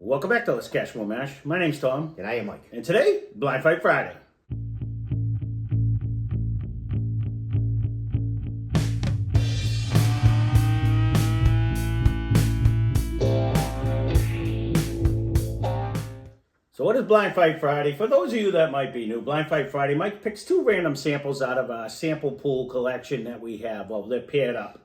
Welcome back to Lesscashmoremash. My name's Tom. And I am Mike. And today, Blind Fight Friday. So what is Blind Fight Friday? For those of you that might be new, Blind Fight Friday, Mike picks two random samples out of a sample pool collection that we have. Well, they're paired up.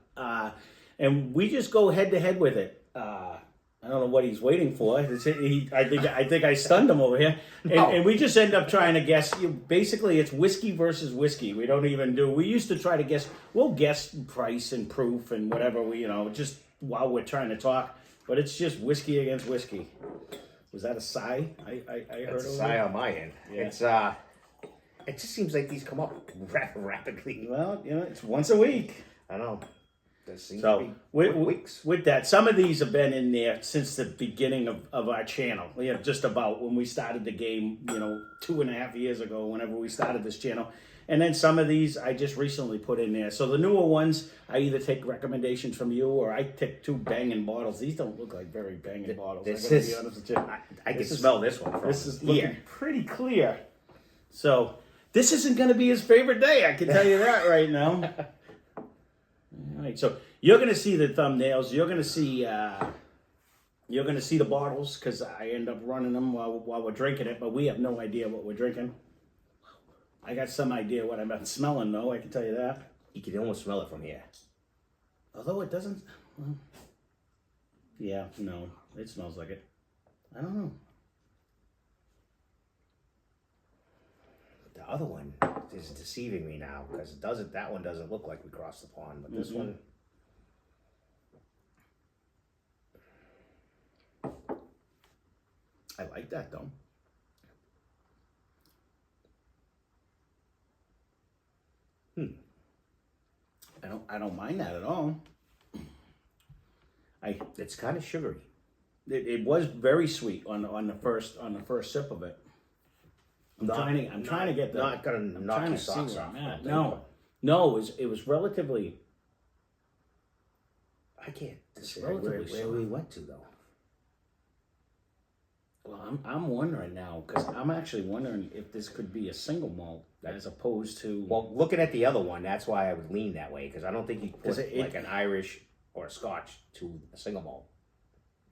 And we just go head to head with it. I don't know what he's waiting for. I think I stunned him over here. And we just end up trying to guess. Basically, it's whiskey versus whiskey. We don't even do. We used to try to guess. We'll guess price and proof and whatever just while we're trying to talk. But it's just whiskey against whiskey. Was that a sigh? I heard It's a sigh on my end. Yeah. It just seems like these come up rapidly. Well, it's once a week. I know. That seems So to be weeks. With that, some of these have been in there since the beginning of our channel. Just about when we started the game, 2.5 years ago, whenever we started this channel. And then some of these I just recently put in there. So the newer ones, I either take recommendations from you or I take two banging bottles. These don't look like very banging bottles. This I gotta is, be honest with you. I can smell this one from This is here. looking pretty clear. So this isn't going to be his favorite day. I can tell you that right now. All right, so you're going to see the thumbnails. You're going to see the bottles because I end up running them while we're drinking it, but we have no idea what we're drinking. I got some idea what I'm smelling, though. I can tell you that. You can almost smell it from here. Although it doesn't. Well, yeah, no, it smells like it. I don't know. The other one is deceiving me now because that one doesn't look like we crossed the pond, but this one. I like that though. I don't mind that at all. It's kind of sugary. It was very sweet on the first sip of it. I'm trying to get the. Not gonna knock your socks off. No, it was relatively. I can't decide where we went to though. Well, I'm wondering now because I'm actually wondering if this could be a single malt as opposed to. Well, looking at the other one, that's why I would lean that way because I don't think you put like an Irish or a Scotch to a single malt.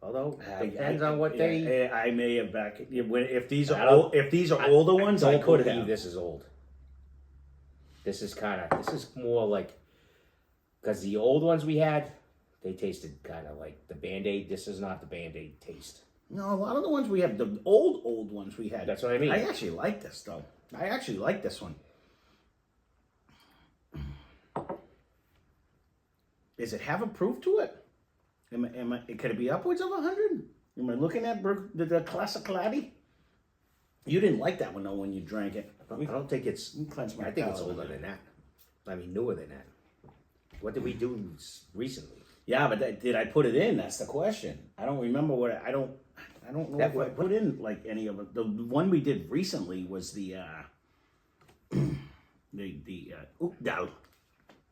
Although it depends on what they. I may have back if these are older ones. I could have. This is old. This is more like because the old ones we had, they tasted kind of like the Band-Aid. This is not the Band-Aid taste. No, a lot of the ones we have, the old ones we had. That's what I mean. I actually like this though. I actually like this one. Does it have a proof to it? Could it be upwards of 100? Am I looking at the Classic Laddie? You didn't like that one though when you drank it. I don't think it's. I think it's older than that. I mean, newer than that. What did we do recently? Yeah, but did I put it in? That's the question. I don't remember what I don't know if I put in like any of it. The one we did recently was the Dal.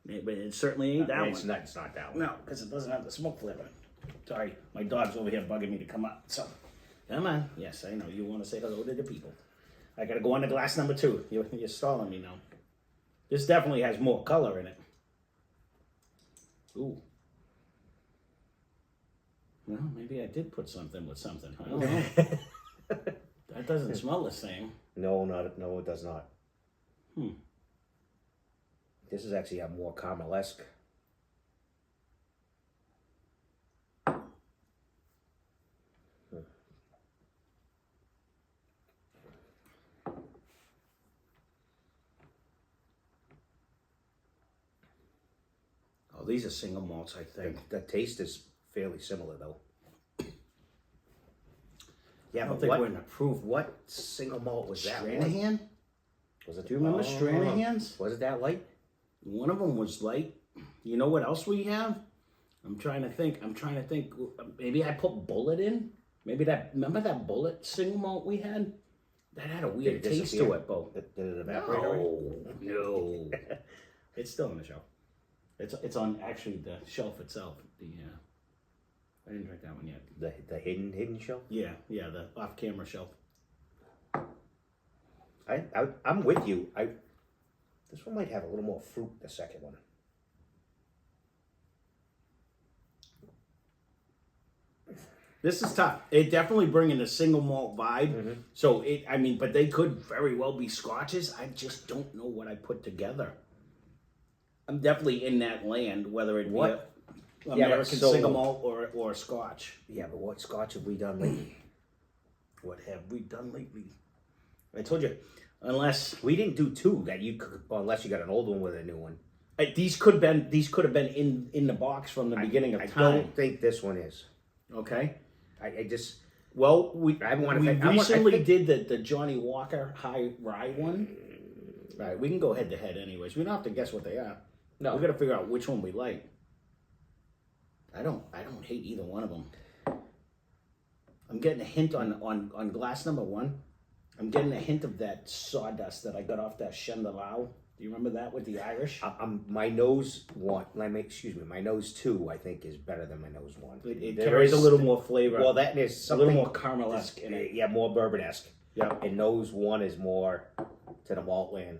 But it certainly ain't that one. It's not that one. No, because it doesn't have the smoke flavor. Sorry, my dog's over here bugging me to come up. So, come on. Yes, I know you want to say hello to the people. I got to go on to glass number 2. You're stalling me now. This definitely has more color in it. Ooh. Well, maybe I did put something with something. I don't know. That doesn't smell the same. No, it does not. This is actually a more caramel-esque. Oh, these are single malts, I think. The taste is fairly similar, though. Yeah, I don't but think we're in a proof. What single malt was that? Stranahan? Was it? Do you remember Stranahan's? Was it that light? One of them was light. You know what else we have? I'm trying to think. Maybe I put Bullet in. Remember that Bullet single malt we had? That had a weird taste to it, Bo. Did it evaporate already? No. It's still on the shelf. It's on actually the shelf itself. I didn't drink that one yet. The hidden shelf. Yeah, the off-camera shelf. I'm with you. This one might have a little more fruit. The second one. This is tough. It definitely bringing a single malt vibe. Mm-hmm. So but they could very well be scotches. I just don't know what I put together. I'm definitely in that land, whether it be American single malt or scotch. Yeah, but what scotch have we done lately? What have we done lately? I told you, unless we didn't do two that you could, unless you got an old one with a new one. These could have been in the box from the beginning of time. I don't think this one is. Okay. I just we recently did the Johnny Walker High Rye one. All right, we can go head to head anyways. We don't have to guess what they are. No, we got to figure out which one we like. I don't hate either one of them. I'm getting a hint on glass number one. I'm getting a hint of that sawdust that I got off that Chendalau. Do you remember that with the Irish? My nose one. My nose two. I think is better than my nose one. It carries a little more flavor. Well, that is something a little more caramel-esque in it. Yeah, more bourbon-esque. Yeah, and nose one is more to the malt land.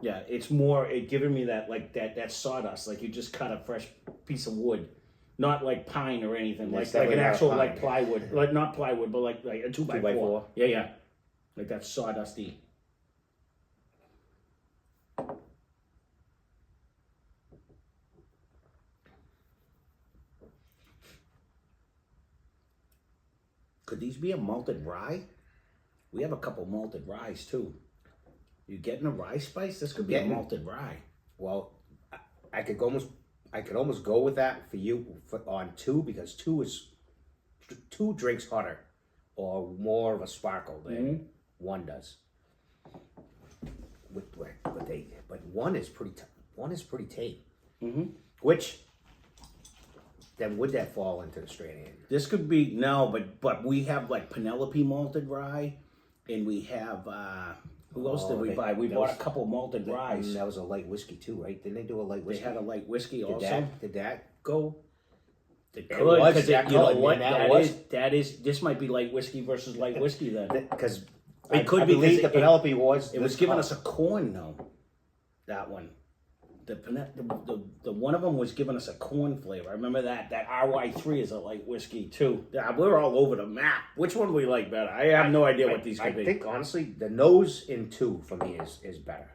Yeah, it's more. It giving me that that sawdust, like you just cut a fresh piece of wood, not like pine or anything, like an actual pine. Like plywood, like not plywood, but like a 2x4. Yeah, like that sawdusty. Could these be a malted rye? We have a couple malted ryes too. You getting a rye spice? This could be a malted rye. Well, I could almost go with that for you on two, because two drinks hotter or more of a sparkle than one does. But one is pretty tame. Mm-hmm. Which then would that fall into the straight hand? This could be but we have like Penelope malted rye, and we have who else did we buy? We bought a couple malted ryes. That was a light whiskey too, right? Didn't they do a light whiskey? They had a light whiskey also. Did that go? It could, because you know what? That is. This might be light whiskey versus light whiskey then. Because it could be the Penelope was. It was giving us a corn though. That one. The one of them was giving us a corn flavor. I remember that RY3 is a light whiskey too. We're all over the map. Which one do we like better? I have no idea what these could be. I think honestly, the nose in two for me is better.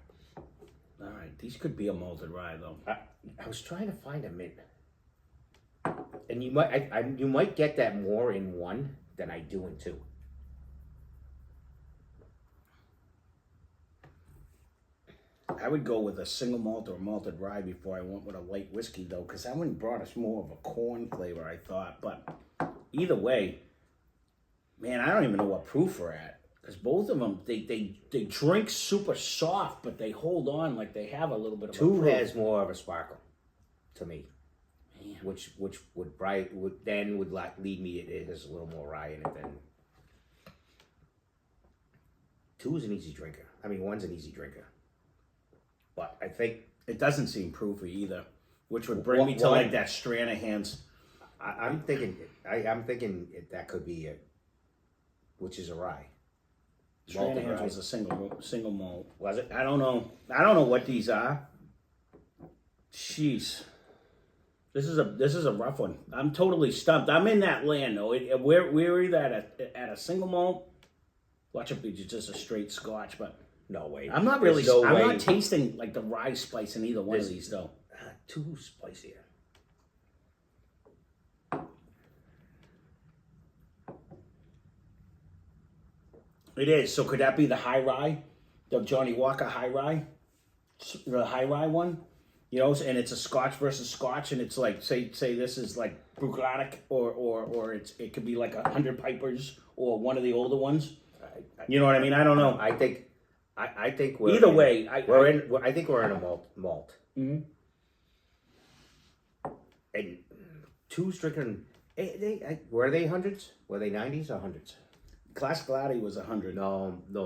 All right, these could be a malted rye though. I was trying to find a mint, and you might get that more in one than I do in two. I would go with a single malt or malted rye before I went with a light whiskey though, because that one brought us more of a corn flavor, I thought. But either way, man, I don't even know what proof we're at, because both of them they drink super soft, but they hold on like they have a little bit of two a proof. Has more of a sparkle to me, man. which would lead me. It has a little more rye in it than two is an easy drinker. I mean, one's an easy drinker. But I think it doesn't seem proofy either, which would bring me to like that Stranahan's. I'm thinking that could be it, which is a rye. Stranahan's was a single malt. Was it? I don't know what these are. Jeez, this is a rough one. I'm totally stumped. I'm in that land though. We're either at a single malt. Watch it be just a straight Scotch, but. No way. I'm not really. I'm not tasting like the rye spice in either one of these though. Too spicier. It is. So could that be the high rye, the Johnny Walker high rye, the high rye one? You know, and it's a Scotch versus Scotch, and it's like say this is like Bruichladdich, or it could be like 100 Pipers or one of the older ones. You know what I mean? I don't know. I think we're either way. I think we're in a malt. Mm-hmm. And two's drinking. Were they hundreds? Were they 90s or hundreds? Class Gladdy was 100. No. The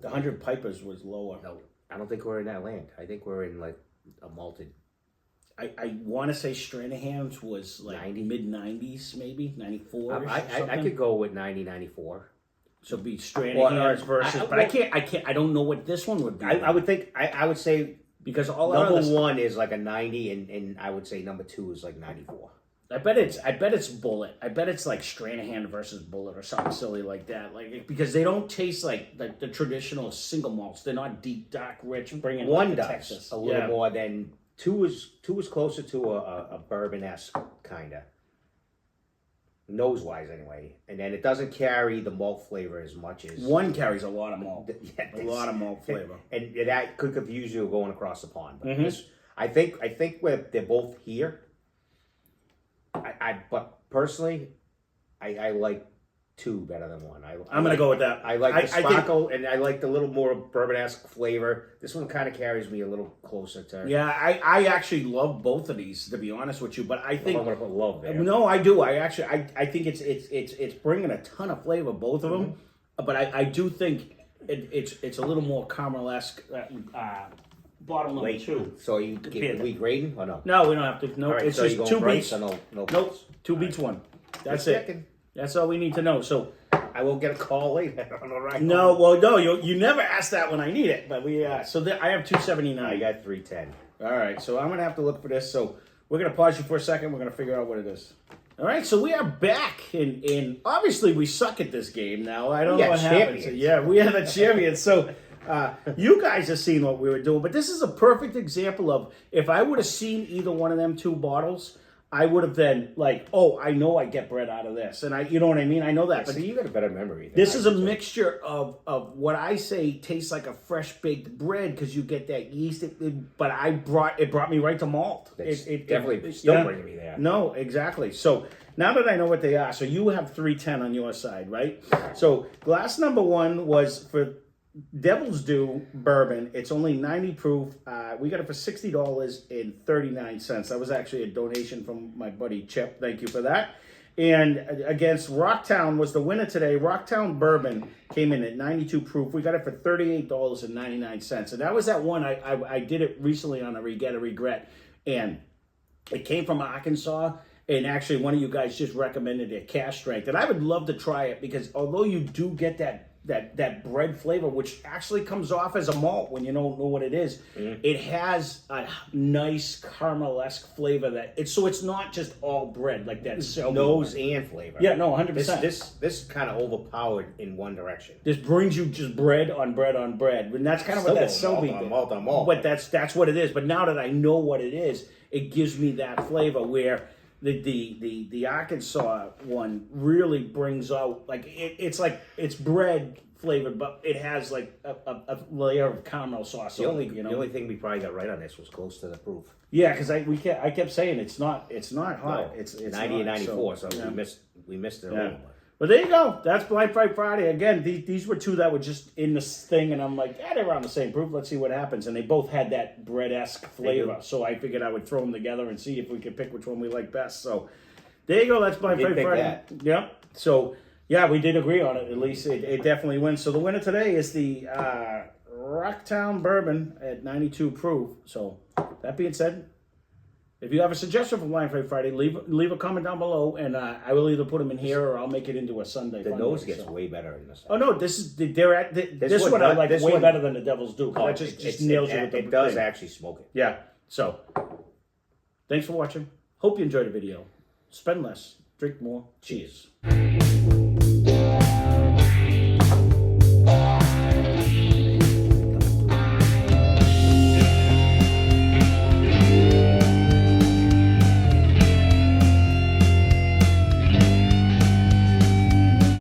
100 Pipers was lower. No, I don't think we're in that land. I think we're in like a malted. I want to say Stranahan's was like 90? mid-90s, maybe 94. I could go with 90, 94. So it'd be Stranahan's versus, but I can't. I don't know what this one would be. I would think I would say because all number others, one is like a 90, and I would say number two is like 94. I bet it's Bullet. I bet it's like Stranahan versus Bullet or something silly like that. Like because they don't taste like the traditional single malts. They're not deep, dark, rich. Bringing One like does Texas. a little more than two is closer to a bourbon-esque kind of nose-wise anyway, and then it doesn't carry the malt flavor as much as One carries a lot of malt. Yeah, A lot of malt flavor. and that could confuse you going across the pond. But Mhm. this, I think they're both here. But personally, I like two better than one. I'm gonna go with that. I like the I think- sparkle, and I like the little more bourbon-esque flavor. This one kind of carries me a little closer to. Yeah, I actually love both of these, to be honest with you. But I I'm think gonna put love there. no, I do. I think it's bringing a ton of flavor, both of them. But I do think it's a little more caramel-esque. Bottom number Wait, two. so you Compared to- we grading or no? No, we don't have to. No, All right, it's so just you two going beats. price or no? Nope, two beats one. That's it. Checking. That's all we need to know. So I won't get a call later on the right. no, well, no, you never ask that when I need it. But we so I have 279. I got 310. All right, so I'm gonna have to look for this. So we're gonna pause you for a second. We're gonna figure out what it is. All right, so we are back, and obviously we suck at this game now. I don't We know are what happens. champions. Yeah, we are the champions. So you guys have seen what we were doing, but this is a perfect example of if I would have seen either one of them two bottles, I would have been like, oh, I know I get bread out of this, and you know what I mean. I know that, So but you got a better memory. this is a mixture of what I say tastes like a fresh baked bread because you get that yeast. But it brought me right to malt. It definitely still bringing me there. No, exactly. So now that I know what they are, so you have 310 on your side, right? So glass number one was for Devil's Due Bourbon. It's only 90 proof. We got it for $60.39. That was actually a donation from my buddy Chip. Thank you for that. And against Rocktown was the winner today. Rocktown Bourbon came in at 92 proof. We got it for $38.99. And that was that one. I did it recently on a Get a Regret. And it came from Arkansas. And actually, one of you guys just recommended it, cash strength. And I would love to try it because although you do get that bread flavor, which actually comes off as a malt when you don't know what it is, it has a nice caramel-esque flavor so it's not just all bread like that. Nose and flavor. Yeah, no, 100%. This kind of overpowered in one direction. This brings you just bread on bread on bread, and that's kind of what that Selby did. Malt on malt. But that's what it is. But now that I know what it is, it gives me that flavor where the Arkansas one really brings out it's bread flavored, but it has like a layer of caramel sauce. The only thing we probably got right on this was close to the proof. Yeah, because I kept saying it's not hot. No, It's 90 and 94, so yeah. we missed it a Yeah. little bit. But there you go. That's Blind Fight Friday. Again, these were two that were just in this thing, and I'm like, they're around the same proof. Let's see what happens. And they both had that bread-esque flavor. So I figured I would throw them together and see if we could pick which one we like best. So there you go. That's Blind Fight Friday. That. Yep. So, yeah, we did agree on it. At least it definitely wins. So the winner today is the Rocktown Bourbon at 92 proof. So that being said, if you have a suggestion for Blind Fight Friday, leave a comment down below, and I will either put them in here or I'll make it into a Sunday. The fun nose day, gets way better in this. Oh no, this one I like way better than the Devil's Due. Oh, That just nails you with the it does thing. actually smoke it. Yeah. So, thanks for watching. Hope you enjoyed the video. Spend less, drink more. Cheers.